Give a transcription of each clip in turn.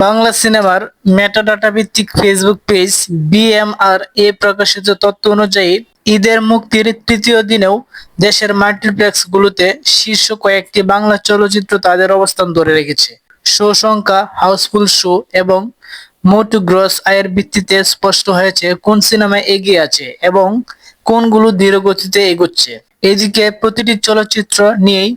বাংলা সিনেমার মেটাডাটা ভিত্তিক Facebook page BMR প্রকাশিত তথ্য অনুযায়ী ঈদের মুক্তির তৃতীয় দিনেও দেশের মাল্টিপ্লেক্সগুলোতে শীর্ষ কয়েকটি বাংলা চলচ্চিত্র তাদের অবস্থান ধরে রেখেছে। শো সংখ্যা, হাউসফুল শো এবং মোট গ্রস আয়ের ভিত্তিতে স্পষ্ট হয়েছে কোন সিনেমা এগিয়ে আছে এবং কোনগুলো ধীর গতিতে এগোচ্ছে। এদিকে প্রতিটি চলচ্চিত্র নিয়েই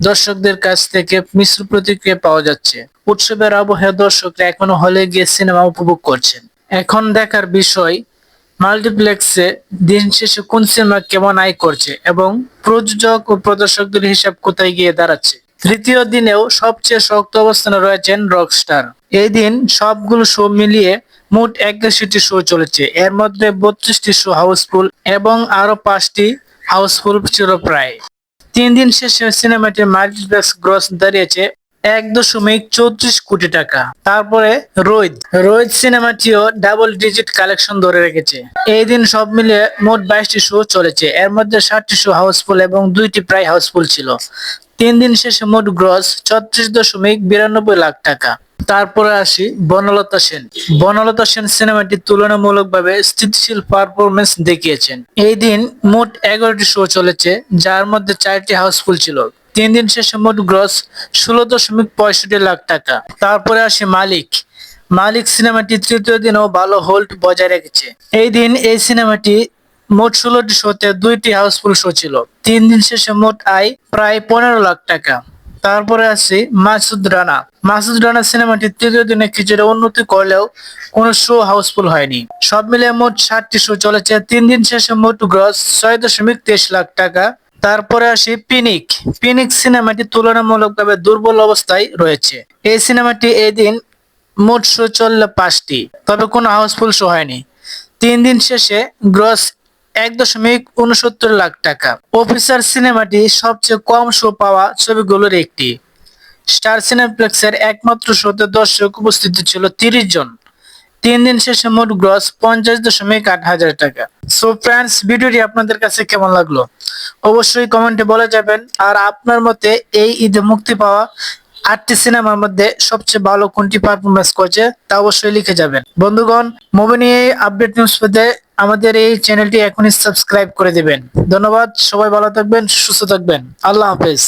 দর্শকদের কাছ থেকে মিশ্র প্রতিক্রিয়া পাওয়া যাচ্ছে। উৎসবের আবহে দর্শকরা এখনো হলে গিয়ে সিনেমা উপভোগ করছেন। এখন দেখার বিষয় মাল্টিপ্লেক্সে দিন শেষে কোন সিনেমা কেমন আয় করছে এবং প্রযোজক ও প্রদর্শকদের হিসাব কোথায় গিয়ে দাঁড়াচ্ছে। তৃতীয় দিনেও সবচেয়ে শক্ত অবস্থানে রয়েছেন রকস্টার। এই দিন সবগুলো শো মিলিয়ে মোট 81টি শো চলেছে। এর মধ্যে 32টি শো হাউসফুল এবং আরো 5টি হাউসফুল ছিল প্রায়। 3 দিন শেষে সিনেমাটির মাল্টিপ্লেক্স গ্রস দাঁড়িয়েছে 1.34 কোটি টাকা। তারপরে রোহিত রোহিত সিনেমাটিও ডাবল ডিজিট কালেকশন ধরে রেখেছে। এই দিন সব মিলিয়ে মোট 22টি শো চলেছে। এর মধ্যে 7টি শো হাউসফুল এবং 2টি প্রায় হাউসফুল ছিল। 3 দিন শেষে মোট গ্রস 34.92 লাখ টাকা। তারপরে আসি বনলতা সেন। বনলতা সেন সিনেমাটি তুলনামূলকভাবে স্থিতিশীল পারফরমেন্স দেখিয়েছেন। এই দিন মোট 11টি শো চলেছে, যার মধ্যে 4টি হাউসফুল ছিল। 3 দিন শেষে মোট গ্রস 16.65 লাখ টাকা। তারপরে আসি মালিক। মালিক সিনেমাটি তৃতীয় দিনেও ভালো হোল্ড বজায় রেখেছে। এই দিন এই সিনেমাটি মোট 16টি শোতে 2টি হাউসফুল শো ছিল। 3 দিন শেষে মোট আয় প্রায় 15 লাখ টাকা। তারপরে আছে মাসুদ রানা। মাসুদ রানা সিনেমাটি তৃতীয় দিনে কিছুটা উন্নতি করলেও কোনো শো হাউসফুল হয়নি। সব মিলিয়ে মোট 60টি শো চলেছে। 3 দিন শেষে মোট গ্রস 6.23 লাখ টাকা। তারপরে আসি পিনিক। পিনিক সিনেমাটি তুলনামূলকভাবে দুর্বল অবস্থায় রয়েছে। এই সিনেমাটি এই দিন মোট শো চলল 5টি, তবে কোনো হাউসফুল শো হয়নি। 3 দিন শেষে গ্রস 1.69 লাখ টাকা। অফিসার সিনেমাটি সবচেয়ে কম শো পাওয়া ছবিগুলোর একটি। স্টার সিনেপ্লেক্সের একমাত্র শোতে দর্শক উপস্থিত ছিল 30 জন। 3 দিন শেষে মোট গ্রস 50.8 হাজার টাকা। সো ফ্রেন্ডস, ভিডিওটি আপনাদের কাছে কেমন লাগলো অবশ্যই কমেন্টে বলে যাবেন। আর আপনার মতে এই ঈদে মুক্তি পাওয়া 8টি সিনেমার মধ্যে সবচেয়ে ভালো কোনটি পারফরমেন্স করছে তা অবশ্যই লিখে যাবেন। বন্ধুগণ, মুভি নিয়ে আপডেট নিউজ পেতে আমাদের এই চ্যানেলটি এখনই সাবস্ক্রাইব করে দিবেন। ধন্যবাদ। সবাই ভালো থাকবেন, সুস্থ থাকবেন। আল্লাহ হাফেজ।